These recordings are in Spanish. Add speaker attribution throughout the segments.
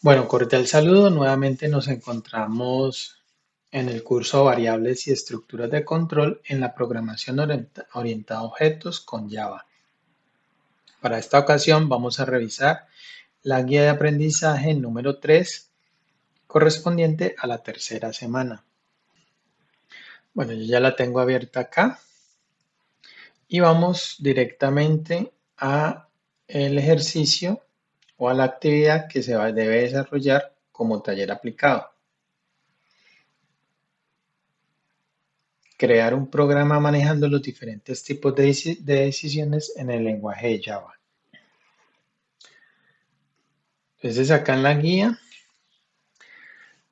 Speaker 1: Bueno, cordial saludo. Nuevamente nos encontramos en el curso Variables y estructuras de control en la programación orientada a objetos con Java. Para esta ocasión vamos a revisar la guía de aprendizaje número 3, correspondiente a la tercera semana. Bueno, yo ya la tengo abierta acá y vamos directamente a el ejercicio o a la actividad que debe desarrollar como taller aplicado. Crear un programa manejando los diferentes tipos de decisiones en el lenguaje de Java. Entonces acá en la guía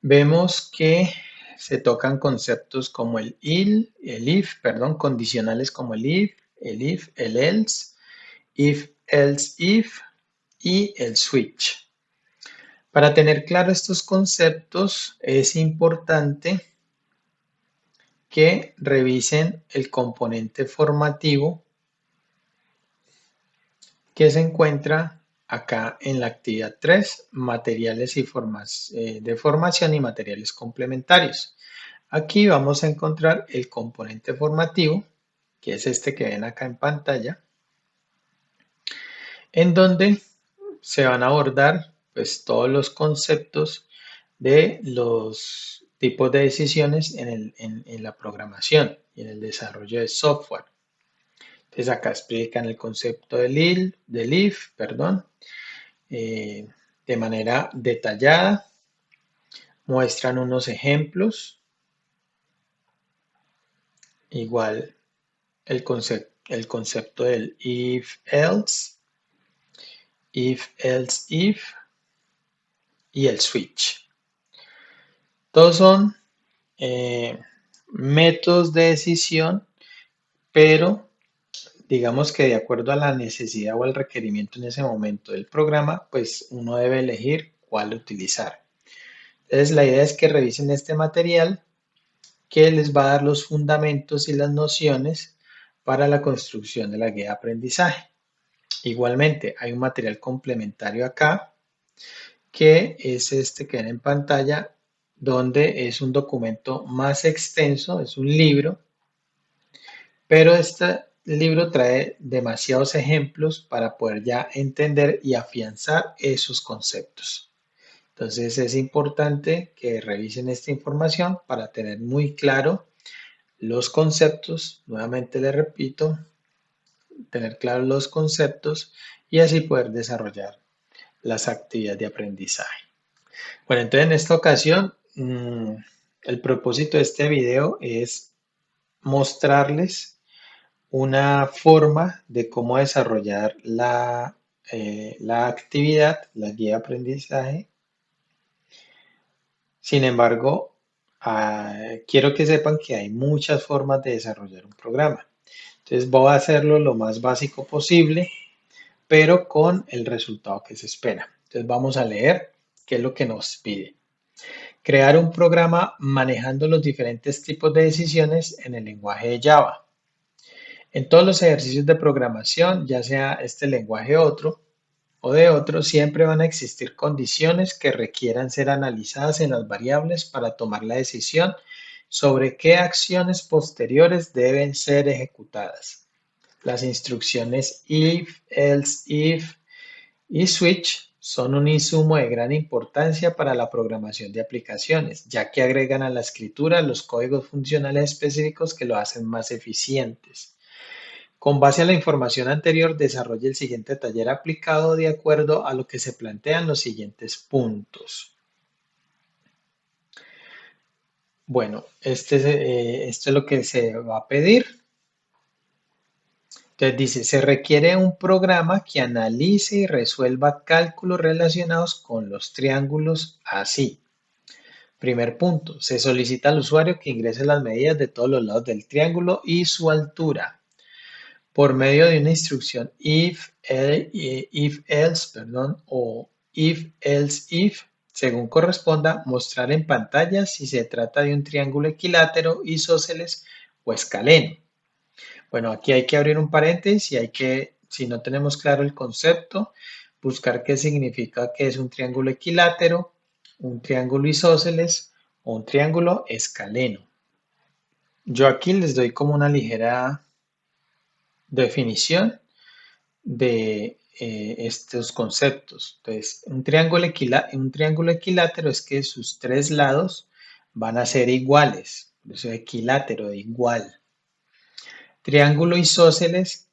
Speaker 1: vemos que se tocan conceptos como el if, perdón, condicionales como el if, el else if y el switch. Para tener claro estos conceptos es importante que revisen el componente formativo que se encuentra acá en la actividad 3, materiales y formas de formación y materiales complementarios. Aquí vamos a encontrar el componente formativo, que es este que ven acá en pantalla, en donde se van a abordar pues todos los conceptos de los tipos de decisiones en la programación y en el desarrollo de software. Entonces acá explican el concepto del if, perdón, eh, de manera detallada, muestran unos ejemplos, igual el concepto del if, else if y el switch. Todos son métodos de decisión, pero digamos que de acuerdo a la necesidad o al requerimiento en ese momento del programa, pues uno debe elegir cuál utilizar. Entonces la idea es que revisen este material que les va a dar los fundamentos y las nociones para la construcción de la guía de aprendizaje. Igualmente, hay un material complementario acá, que es este que ven en pantalla, donde es un documento más extenso, es un libro, pero este libro trae demasiados ejemplos para poder ya entender y afianzar esos conceptos. Entonces es importante que revisen esta información para tener muy claro los conceptos, nuevamente les repito, tener claros los conceptos y así poder desarrollar las actividades de aprendizaje. Bueno, entonces en esta ocasión, el propósito de este video es mostrarles una forma de cómo desarrollar la actividad, la guía de aprendizaje. Sin embargo, quiero que sepan que hay muchas formas de desarrollar un programa. Entonces voy a hacerlo lo más básico posible, pero con el resultado que se espera. Entonces vamos a leer qué es lo que nos pide. Crear un programa manejando los diferentes tipos de decisiones en el lenguaje de Java. En todos los ejercicios de programación, ya sea este lenguaje o de otro, siempre van a existir condiciones que requieran ser analizadas en las variables para tomar la decisión sobre qué acciones posteriores deben ser ejecutadas. Las instrucciones if, else if y switch son un insumo de gran importancia para la programación de aplicaciones, ya que agregan a la escritura los códigos funcionales específicos que lo hacen más eficientes. Con base a la información anterior, desarrolle el siguiente taller aplicado de acuerdo a lo que se plantean los siguientes puntos. Bueno, esto es lo que se va a pedir. Entonces dice, se requiere un programa que analice y resuelva cálculos relacionados con los triángulos así. Primer punto, se solicita al usuario que ingrese las medidas de todos los lados del triángulo y su altura por medio de una instrucción if-else, o if-else-if, según corresponda, mostrar en pantalla si se trata de un triángulo equilátero, isósceles o escaleno. Bueno, aquí hay que abrir un paréntesis y si no tenemos claro el concepto, buscar qué significa que es un triángulo equilátero, un triángulo isósceles o un triángulo escaleno. Yo aquí les doy como una ligera definición de estos conceptos. Entonces, un triángulo equilátero es que sus tres lados van a ser iguales, por eso equilátero, igual. Triángulo isósceles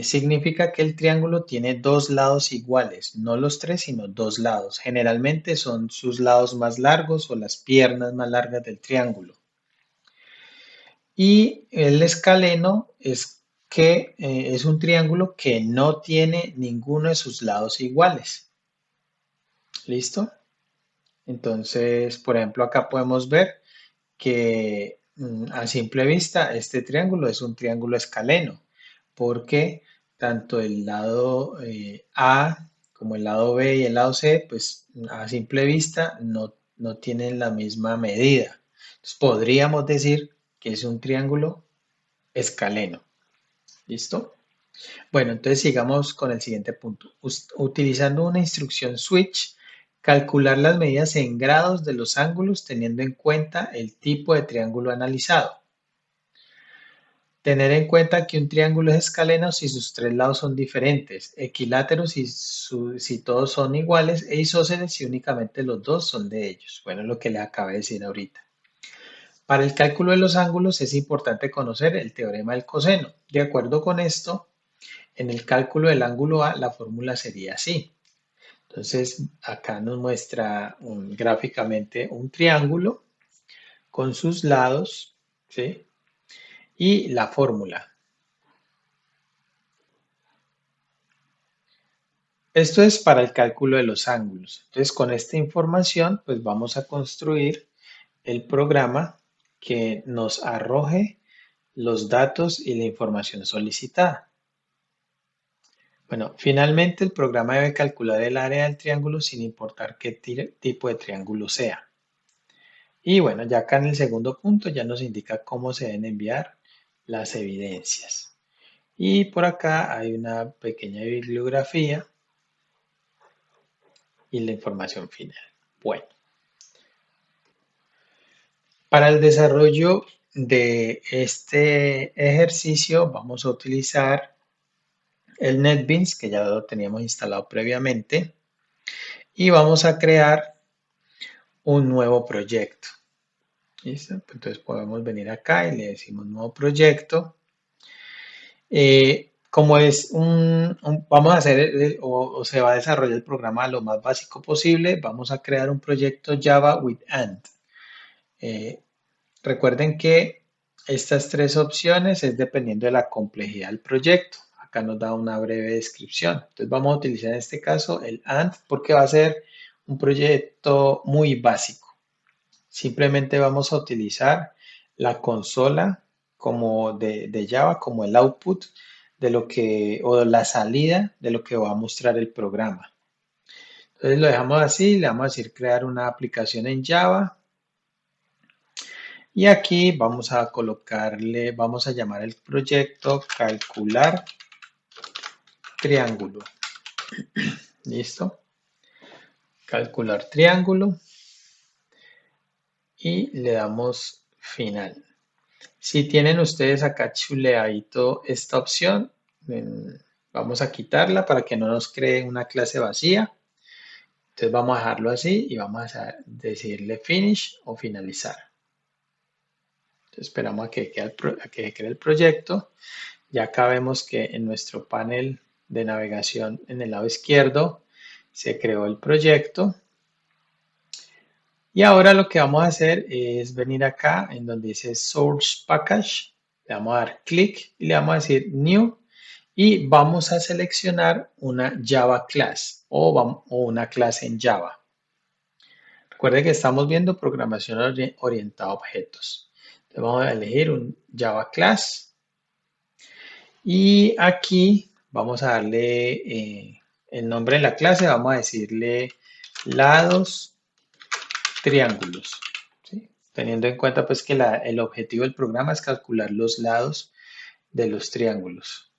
Speaker 1: significa que el triángulo tiene dos lados iguales, no los tres, sino dos lados. Generalmente son sus lados más largos o las piernas más largas del triángulo. Y el escaleno es que es un triángulo que no tiene ninguno de sus lados iguales. ¿Listo? Entonces, por ejemplo, acá podemos ver que a simple vista este triángulo es un triángulo escaleno, porque tanto el lado A como el lado B y el lado C, pues a simple vista no tienen la misma medida. Entonces, podríamos decir que es un triángulo escaleno. ¿Listo? Bueno, entonces sigamos con el siguiente punto. Utilizando una instrucción switch, calcular las medidas en grados de los ángulos teniendo en cuenta el tipo de triángulo analizado. Tener en cuenta que un triángulo es escaleno si sus tres lados son diferentes, equilátero si todos son iguales e isósceles si únicamente los dos son de ellos. Bueno, lo que les acabé de decir ahorita. Para el cálculo de los ángulos es importante conocer el teorema del coseno. De acuerdo con esto, en el cálculo del ángulo A, la fórmula sería así. Entonces, acá nos muestra gráficamente un triángulo con sus lados, ¿sí? Y la fórmula. Esto es para el cálculo de los ángulos. Entonces, con esta información, pues vamos a construir el programa que nos arroje los datos y la información solicitada. Bueno, finalmente el programa debe calcular el área del triángulo sin importar qué tipo de triángulo sea. Y bueno, ya acá en el segundo punto ya nos indica cómo se deben enviar las evidencias. Y por acá hay una pequeña bibliografía y la información final. Bueno, para el desarrollo de este ejercicio vamos a utilizar el NetBeans, que ya lo teníamos instalado previamente, y vamos a crear un nuevo proyecto. ¿Listo? Entonces podemos venir acá y le decimos nuevo proyecto. Como es vamos a hacer o se va a desarrollar el programa lo más básico posible, vamos a crear un proyecto Java with AND. Recuerden que estas tres opciones es dependiendo de la complejidad del proyecto. Acá nos da una breve descripción. Entonces vamos a utilizar en este caso el AND porque va a ser un proyecto muy básico. Simplemente vamos a utilizar la consola como de Java como el output de lo que, o la salida de lo que va a mostrar el programa. Entonces lo dejamos así, le vamos a decir crear una aplicación en Java. Y aquí vamos a colocarle, vamos a llamar el proyecto calcular triángulo. ¿Listo? Calcular triángulo. Y le damos final. Si tienen ustedes acá chuleadito esta opción, vamos a quitarla para que no nos cree una clase vacía. Entonces vamos a dejarlo así y vamos a decirle finish o finalizar. Entonces esperamos a que cree el proyecto. Ya acá vemos que en nuestro panel de navegación en el lado izquierdo se creó el proyecto. Y ahora lo que vamos a hacer es venir acá en donde dice Source Package. Le vamos a dar clic y le vamos a decir New. Y vamos a seleccionar una Java Class o una clase en Java. Recuerde que estamos viendo programación orientada a objetos. Entonces vamos a elegir un Java Class. Y aquí vamos a darle el nombre de la clase. Vamos a decirle lados triángulos. ¿Sí? Teniendo en cuenta pues que el objetivo del programa es calcular los lados de los triángulos.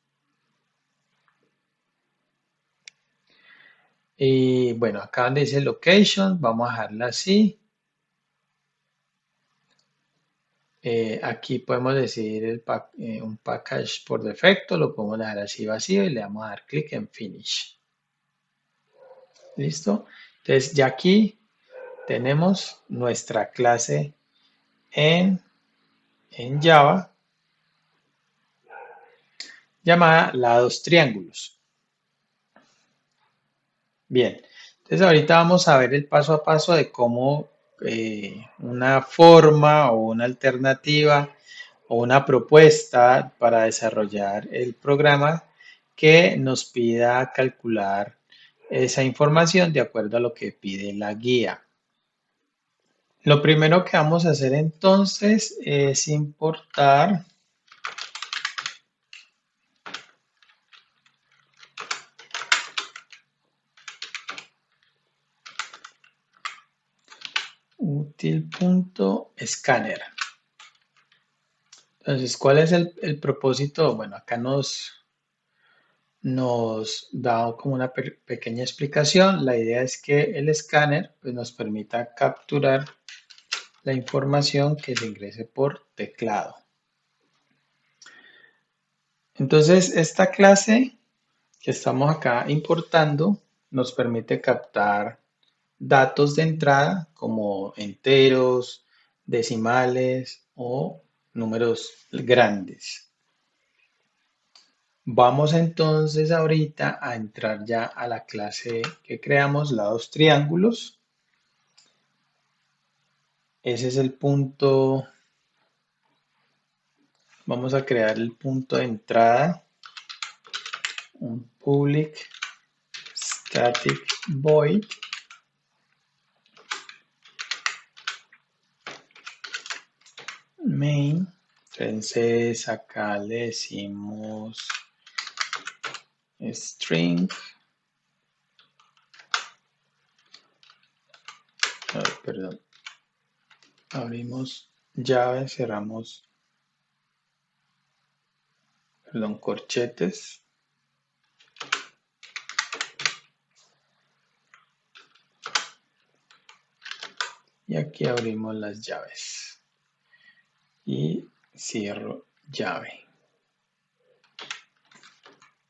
Speaker 1: Y bueno, acá donde dice location, vamos a dejarla así. Aquí podemos decidir un package por defecto, lo podemos dejar así vacío y le vamos a dar clic en Finish. ¿Listo? Entonces ya aquí tenemos nuestra clase en, en Java llamada lados triángulos. Bien, entonces ahorita vamos a ver el paso a paso de cómo una forma o una alternativa o una propuesta para desarrollar el programa que nos pida calcular esa información de acuerdo a lo que pide la guía. Lo primero que vamos a hacer entonces es importar util.scanner. Entonces, ¿cuál es el propósito? Bueno, acá nos da como una pequeña explicación. La idea es que el escáner pues, nos permita capturar la información que se ingrese por teclado. Entonces, esta clase que estamos acá importando nos permite captar datos de entrada como enteros, decimales o números grandes. Vamos entonces ahorita a entrar ya a la clase que creamos, lados triángulos. Ese es el punto, vamos a crear el punto de entrada, un public static void. Main. Entonces acá le decimos string. Perdón. Abrimos llave, cerramos, perdón, corchetes. Y aquí abrimos las llaves. Y cierro llave.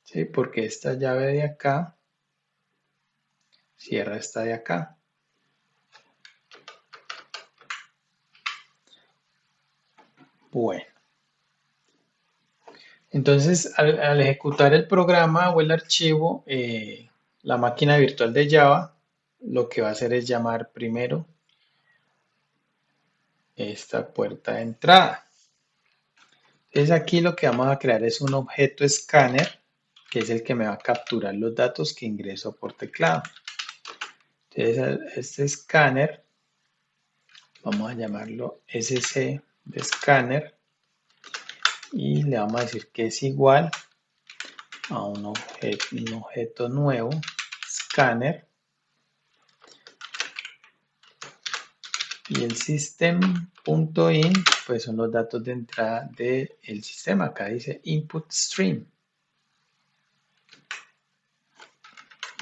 Speaker 1: ¿Sí? Porque esta llave de acá cierra esta de acá. Bueno. Entonces, al ejecutar el programa o el archivo, la máquina virtual de Java lo que va a hacer es llamar primero esta puerta de entrada. Entonces aquí lo que vamos a crear es un objeto escáner, que es el que me va a capturar los datos que ingreso por teclado. Entonces este escáner, vamos a llamarlo sc de escáner, y le vamos a decir que es igual a un objeto nuevo, escáner, y el system.in pues son los datos de entrada del sistema. Acá dice input stream.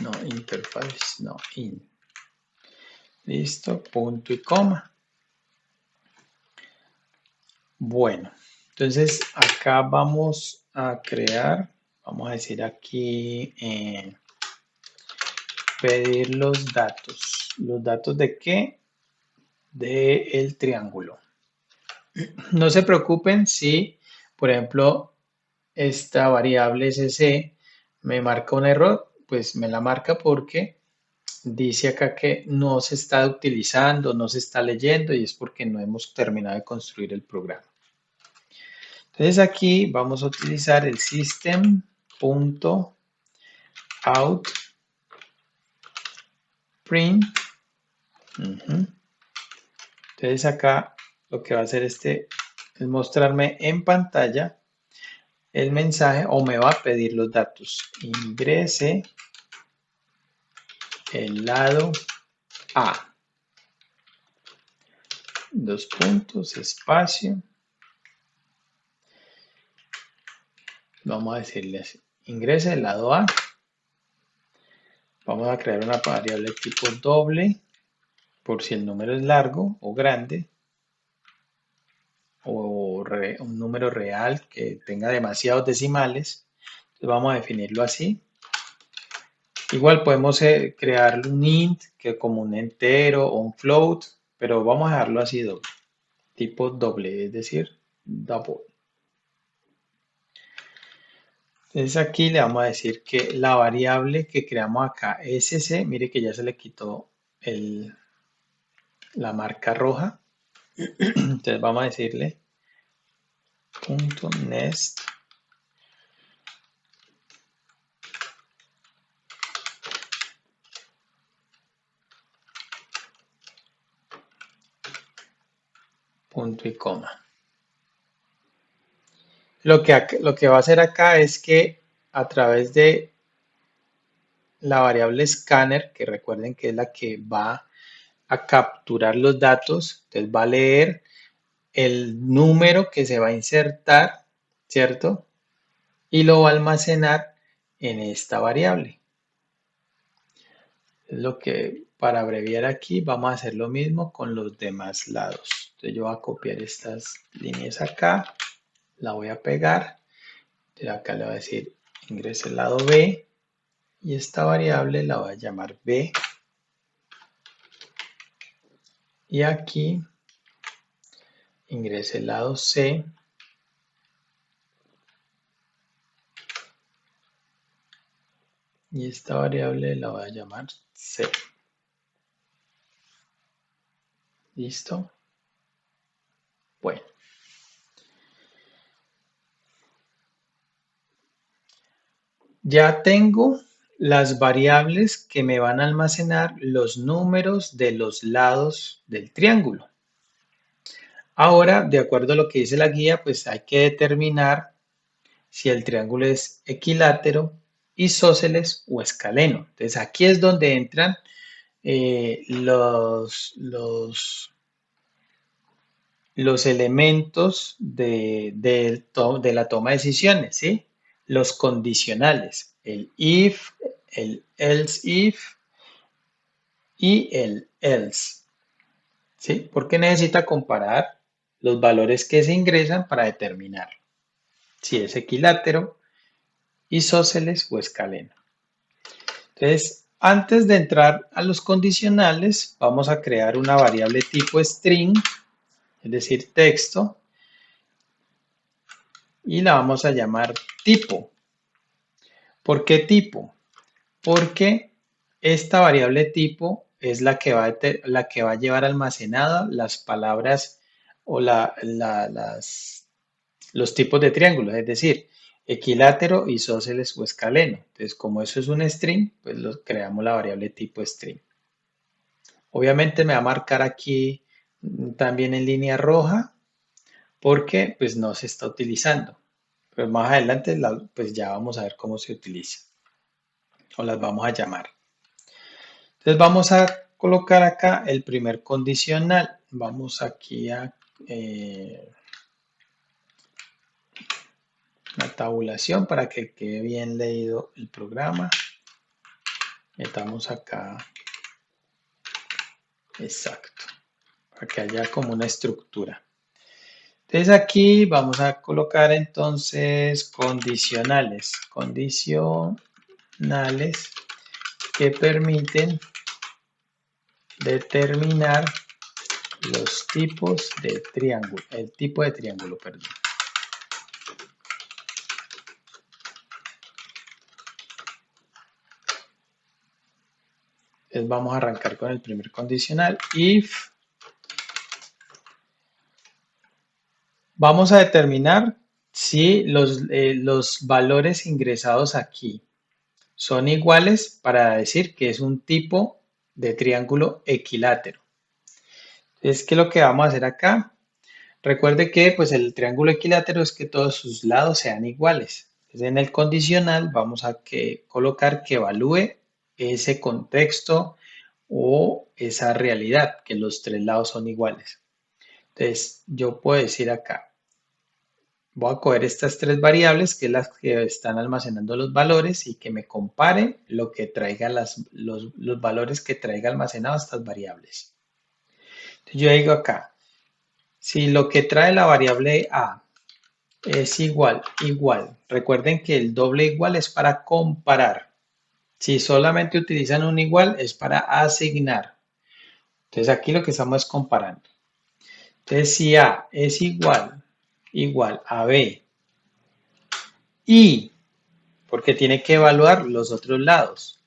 Speaker 1: No interface, no in. Listo, punto y coma. Bueno, entonces acá vamos a crear, vamos a decir aquí pedir los datos. ¿Los datos de qué? Del triángulo. No se preocupen si, por ejemplo, esta variable sc me marca un error, pues me la marca porque dice acá que no se está utilizando, no se está leyendo y es porque no hemos terminado de construir el programa. Entonces aquí vamos a utilizar el system.out.print. Entonces acá lo que va a hacer es mostrarme en pantalla el mensaje o me va a pedir los datos. Ingrese el lado A. Dos puntos, espacio. Vamos a decirle así. Ingrese el lado A. Vamos a crear una variable tipo doble por si el número es largo o grande o un número real que tenga demasiados decimales. Entonces vamos a definirlo así. Igual podemos crear un int que como un entero o un float, pero vamos a dejarlo así doble, tipo doble, es decir, double. Entonces aquí le vamos a decir que la variable que creamos acá, sc, mire que ya se le quitó la marca roja. Entonces vamos a decirle punto .nest punto y coma. Lo que va a hacer acá es que a través de la variable scanner, que recuerden que es la que va a capturar los datos, entonces va a leer el número que se va a insertar, ¿cierto? Y lo va a almacenar en esta variable. Es lo que, para abreviar aquí, vamos a hacer lo mismo con los demás lados. Entonces yo voy a copiar estas líneas acá, la voy a pegar, de acá le voy a decir ingrese el lado B y esta variable la voy a llamar B y aquí ingrese el lado C y esta variable la voy a llamar C. ¿Listo? Bueno. Ya tengo las variables que me van a almacenar los números de los lados del triángulo. Ahora, de acuerdo a lo que dice la guía, pues hay que determinar si el triángulo es equilátero, isósceles o escaleno. Entonces aquí es donde entran los elementos de la toma de decisiones, ¿sí? Los condicionales, el if, el else if y el else, ¿sí? Porque necesita comparar los valores que se ingresan para determinar si es equilátero, isósceles o escaleno. Entonces, antes de entrar a los condicionales, vamos a crear una variable tipo string, es decir, texto, y la vamos a llamar tipo. ¿Por qué tipo? Porque esta variable tipo es la que va a llevar almacenada las palabras o los tipos de triángulos, es decir, equilátero, isósceles o escaleno. Entonces, como eso es un string, pues creamos la variable tipo string. Obviamente me va a marcar aquí también en línea roja porque pues no se está utilizando. Pero más adelante pues ya vamos a ver cómo se utiliza o las vamos a llamar. Entonces vamos a colocar acá el primer condicional. Vamos aquí a una tabulación para que quede bien leído el programa. Metamos acá, exacto, para que haya como una estructura. Entonces aquí vamos a colocar entonces condicionales que permiten determinar los tipos de triángulo, el tipo de triángulo, perdón. Entonces vamos a arrancar con el primer condicional, if. Vamos a determinar si los valores ingresados aquí son iguales para decir que es un tipo de triángulo equilátero. Entonces, ¿qué es lo que vamos a hacer acá? Recuerde que pues el triángulo equilátero es que todos sus lados sean iguales. Entonces, en el condicional vamos a colocar que evalúe ese contexto o esa realidad, que los tres lados son iguales. Entonces, yo puedo decir acá, Voy a coger estas tres variables, que es las que están almacenando los valores, y que me comparen lo que traiga los valores que traiga almacenados estas variables. Entonces yo digo acá, si lo que trae la variable A es igual, recuerden que el doble igual es para comparar. Si solamente utilizan un igual es para asignar. Entonces aquí lo que estamos es comparando. Entonces si A es igual a B y, porque tiene que evaluar los otros lados.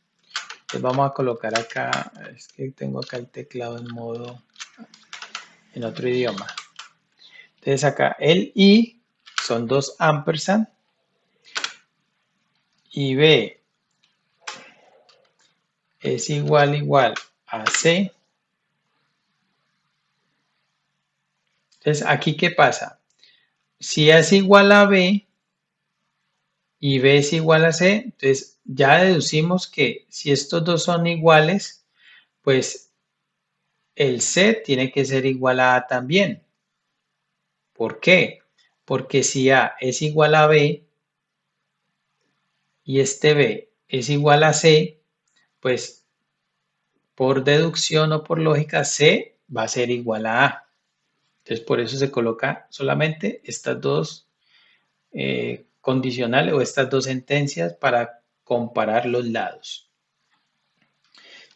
Speaker 1: Entonces vamos a colocar acá, es que tengo acá el teclado en otro idioma. Entonces acá el y son dos ampersand y B es igual a C. Entonces aquí ¿qué pasa? Si A es igual a B y B es igual a C, entonces ya deducimos que si estos dos son iguales, pues el C tiene que ser igual a también. ¿Por qué? Porque si A es igual a B y este B es igual a C, pues por deducción o por lógica C va a ser igual a A. Entonces por eso se coloca solamente estas dos condicionales o estas dos sentencias para comparar los lados.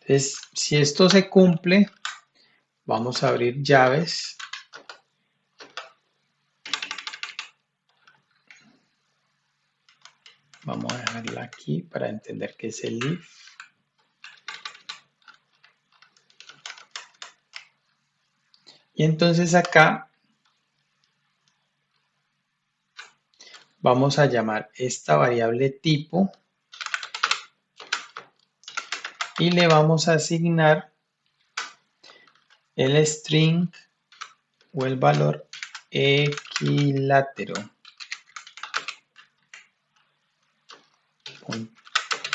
Speaker 1: Entonces si esto se cumple, vamos a abrir llaves. Vamos a dejarla aquí para entender qué es el if. Y entonces acá vamos a llamar esta variable tipo y le vamos a asignar el string o el valor equilátero.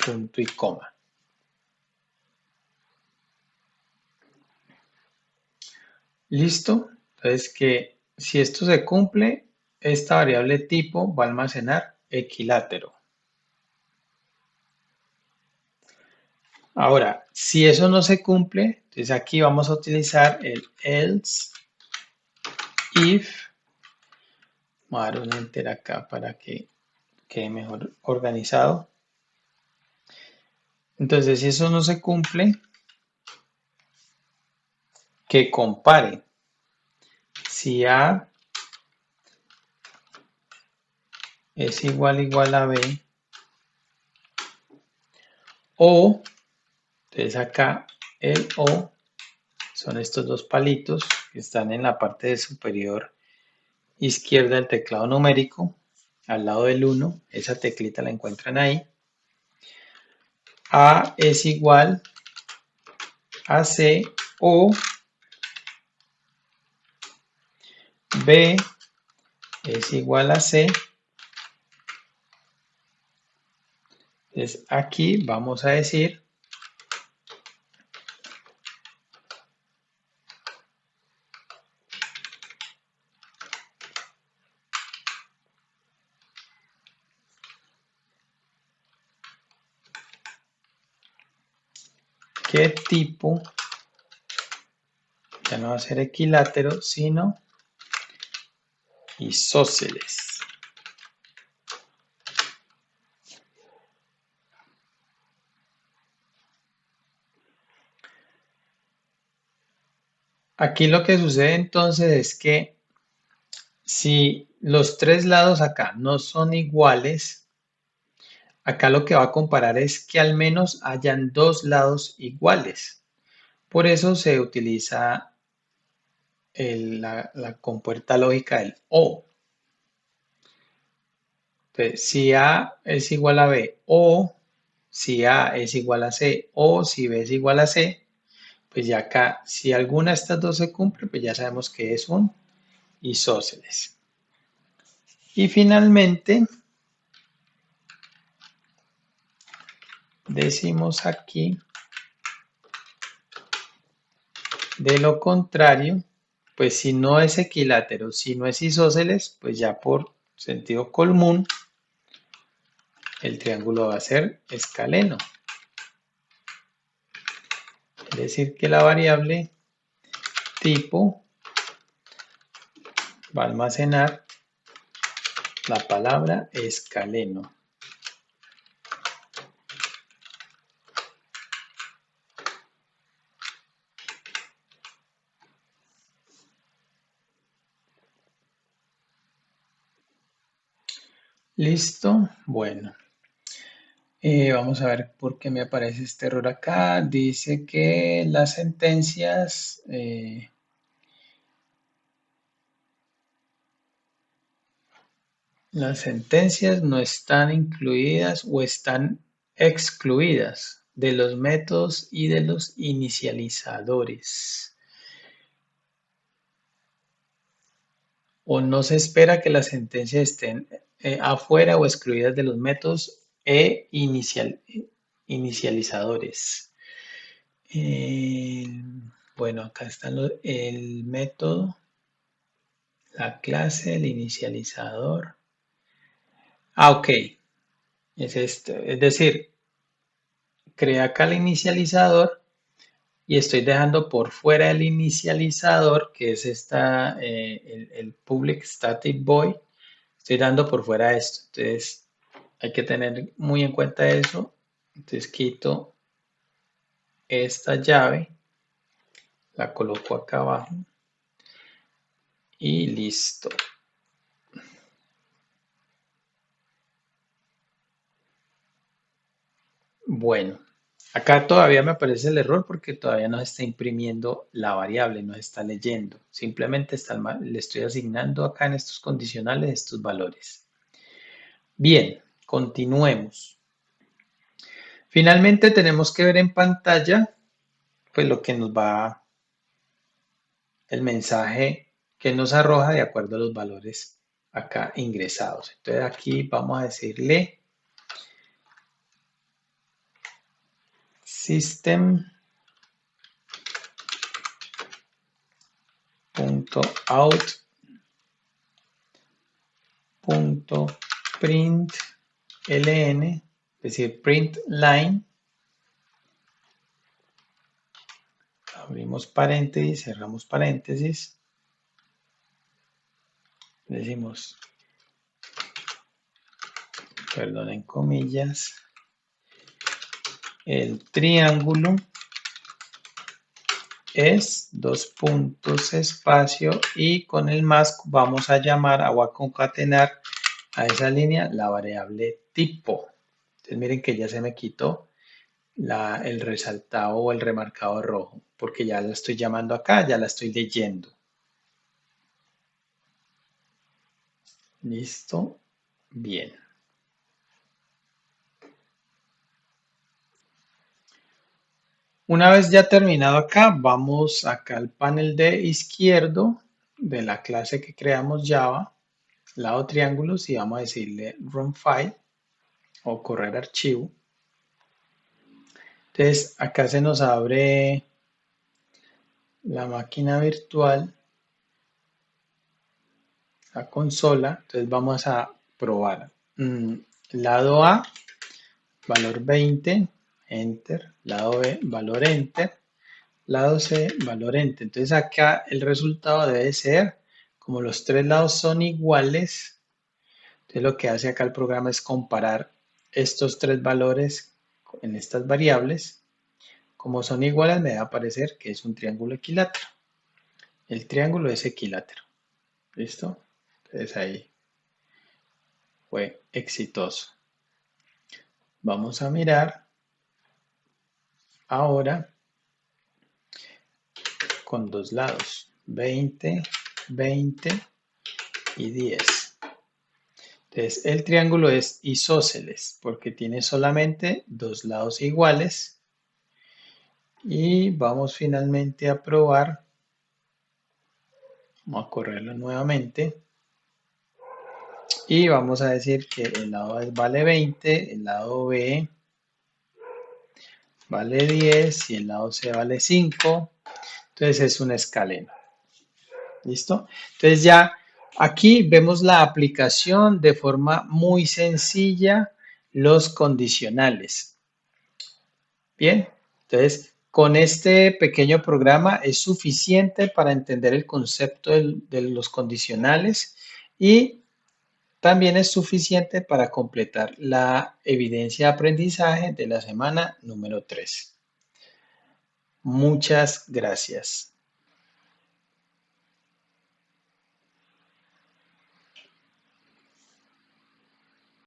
Speaker 1: Punto y coma. ¿Listo? Entonces que si esto se cumple, esta variable tipo va a almacenar equilátero. Ahora, si eso no se cumple, entonces aquí vamos a utilizar el else if. Vamos a dar un enter acá para que quede mejor organizado. Entonces, si eso no se cumple, que compare. Si A es igual a B, o, entonces acá el o son estos dos palitos que están en la parte superior izquierda del teclado numérico, al lado del 1, esa teclita la encuentran ahí. A es igual a C o B es igual a C. Entonces aquí vamos a decir qué tipo, ya no va a ser equilátero, sino isósceles. Aquí lo que sucede entonces es que si los tres lados acá no son iguales, acá lo que va a comparar es que al menos hayan dos lados iguales. Por eso se utiliza la compuerta lógica del o. Entonces, si A es igual a B o si A es igual a C o si B es igual a C, pues ya acá, si alguna de estas dos se cumple, pues ya sabemos que es un isósceles. Y finalmente, decimos aquí, de lo contrario, pues si no es equilátero, si no es isósceles, pues ya por sentido común, el triángulo va a ser escaleno. Es decir, que la variable tipo va a almacenar la palabra escaleno. ¿Listo? Bueno. Vamos a ver por qué me aparece este error acá. Dice que las sentencias no están incluidas o están excluidas de los métodos y de los inicializadores. O no se espera que las sentencias estén afuera o excluidas de los métodos e inicializadores. Bueno, acá está el método, la clase, el inicializador. Ok, es este. Es decir, creé acá el inicializador y estoy dejando por fuera el inicializador, que es el public static void. Estoy dando por fuera esto. Entonces, hay que tener muy en cuenta eso. Entonces, quito esta llave, la coloco acá abajo y listo. Bueno, acá todavía me aparece el error porque todavía no se está imprimiendo la variable, no se está leyendo. Simplemente le estoy asignando acá en estos condicionales estos valores. Bien, continuemos. Finalmente tenemos que ver en pantalla pues lo que nos va, el mensaje que nos arroja de acuerdo a los valores acá ingresados. Entonces aquí vamos a decirle system.out.println, es decir, print line, abrimos paréntesis, cerramos paréntesis, decimos, perdón, en comillas, el triángulo es dos puntos espacio y con el más vamos a llamar o a concatenar a esa línea la variable tipo. Entonces miren que ya se me quitó el resaltado o el remarcado rojo porque ya la estoy llamando acá, ya la estoy leyendo. ¿Listo? Bien. Una vez ya terminado acá, vamos acá al panel de izquierdo de la clase que creamos Java, lado triángulos, y vamos a decirle run file o correr archivo. Entonces acá se nos abre la máquina virtual, la consola. Entonces vamos a probar. Lado A, valor 20, enter. Lado B, valor enter. Lado C, valor enter. Entonces acá el resultado debe ser, como los tres lados son iguales, entonces lo que hace acá el programa es comparar estos tres valores en estas variables. Como son iguales, me va a aparecer que es un triángulo equilátero. El triángulo es equilátero. ¿Listo? Entonces ahí fue exitoso. Vamos a mirar ahora con dos lados, 20, 20 y 10. Entonces el triángulo es isósceles porque tiene solamente dos lados iguales. Y vamos finalmente a probar. Vamos a correrlo nuevamente. Y vamos a decir que el lado A vale 20, el lado B vale 10 y el lado C vale 5. Entonces es un escaleno. ¿Listo? Entonces ya Aquí vemos la aplicación de forma muy sencilla, los condicionales. Bien, entonces con este pequeño programa es suficiente para entender el concepto de los condicionales y también es suficiente para completar la evidencia de aprendizaje de la semana número 3. Muchas gracias.